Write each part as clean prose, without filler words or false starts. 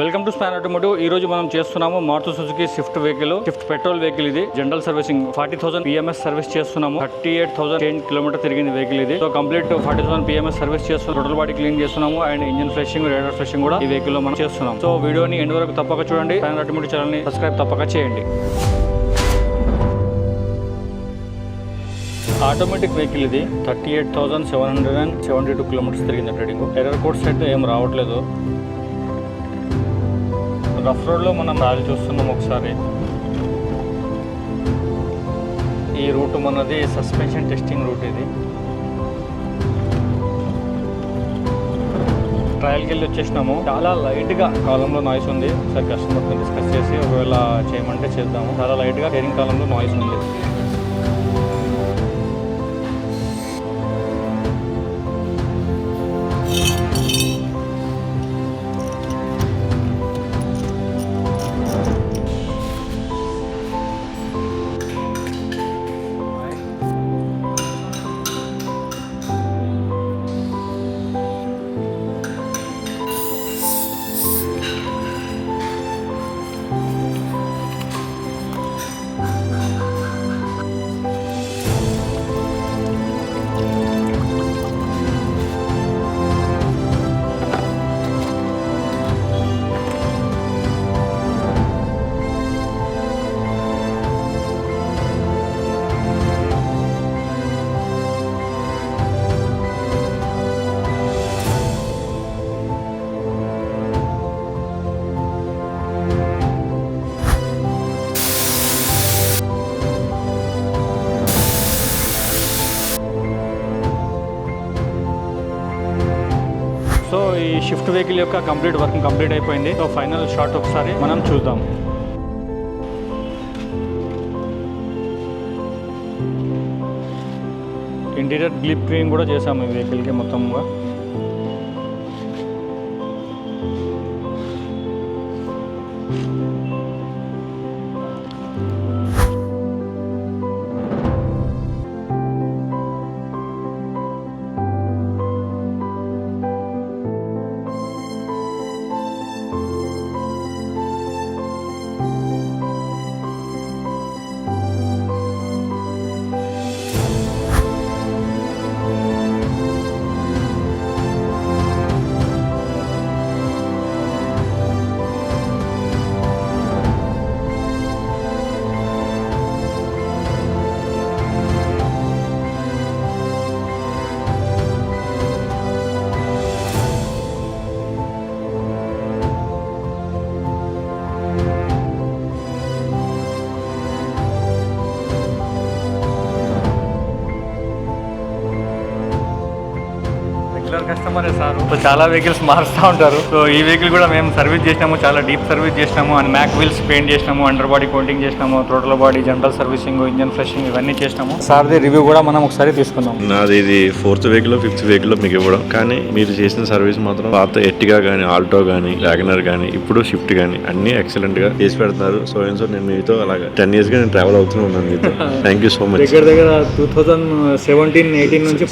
Welcome to span automotive. ఈ రోజు మనం చేస్తున్నాము Maruti Suzuki Swift vehicle, Swift petrol vehicle. ఇది జనరల్ సర్వీసింగ్ 40,000 PMS సర్వీస్ చేస్తున్నాము. 38,010 కిలోమీటర్ తిరిగింది వెహికల్. ఇది సో కంప్లీట్ 40,000 PMS సర్వీస్ చేస్తున్నాం. టోటల్ బాడీ క్లీన్ చేస్తున్నాము and engine flushing, radiator flushing కూడా ఈ వెహికల్ లో మనం చేస్తున్నాం. సో వీడియోని ఎండ్ వరకు తప్పక చూడండి. స్పాన్ ఆటోమోటివ్ ఛానల్ ని సబ్స్క్రైబ్ తప్పక చేయండి. ఆటోమేటిక్ వెహికల్ ఇది 38,772 కిలోమీటర్స్ తిరిగింది ట్రేడింగ్. ఎర్రర్ కోడ్స్ అయితే ఏం రావట్లేదు. రఫ్ రోడ్లో మనం రాలి చూస్తున్నాం. ఒకసారి ఈ రూట్ మనది సస్పెన్షన్ టెస్టింగ్ రూట్. ఇది ట్రయల్కి వెళ్ళి వచ్చేసినాము. చాలా లైట్గా కాలంలో నాయిస్ ఉంది. ఒకసారి కస్టమర్తో డిస్కస్ చేసి ఒకవేళ చేయమంటే చేద్దాము. చాలా లైట్గా స్టీరింగ్ కాలంలో నాయిస్ ఉంది. సో ఈ షిఫ్ట్ వెహికల్ యొక్క వర్క్ కంప్లీట్ అయిపోయింది. సో ఫైనల్ షాట్ ఒకసారి మనం చూద్దాం. ఇంటీరియర్ గ్లిప్ క్లీన్ కూడా చేసాము ఈ వెహికల్కి మొత్తంగా. కస్టమరే సార్. సో చాలా వెహికల్స్ మారుస్తూ ఉంటారు. సో ఈ వెహికల్ కూడా మేము సర్వీస్ చేసినాము. చాలా డీప్ సర్వీస్ చేసినాము. అండ్ మ్యాక్ వీల్స్ పెయింట్ చేసినాము, అండర్ బాడీ కోటింగ్ చేసినాము, total body general servicing, engine freshing ఇవన్నీ చేసినాము. సార్ది రివ్యూ కూడా మనం ఒకసారి తీసుకుందాం. నాది ఇది 4th వెహికల్ 5th వెహికల్ మీకు ఇవ్వడం. కానీ మీరు చేసిన సర్వీస్ మాత్రం పాత ఎర్టిగా కానీ, ఆల్టో కానీ, వ్యాగనర్ కానీ, ఇప్పుడు షిఫ్ట్ కానీ అన్ని ఎక్సలెంట్ గా చేసి పెడతారు. సో నేను మీతో అలాగా 10 years గా నేను ట్రావెల్ అవుతూనే ఉన్నాను మీతో. Thank you so much. దగ్గర 2017-18 నుంచి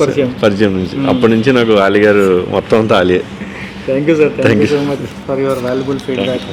పరిచయం నుంచి అప్పటి నుంచి నాకు ఆలి గారు మొత్తం అంతా ఆలియే. Thank you sir. Thank you so much for your valuable feedback.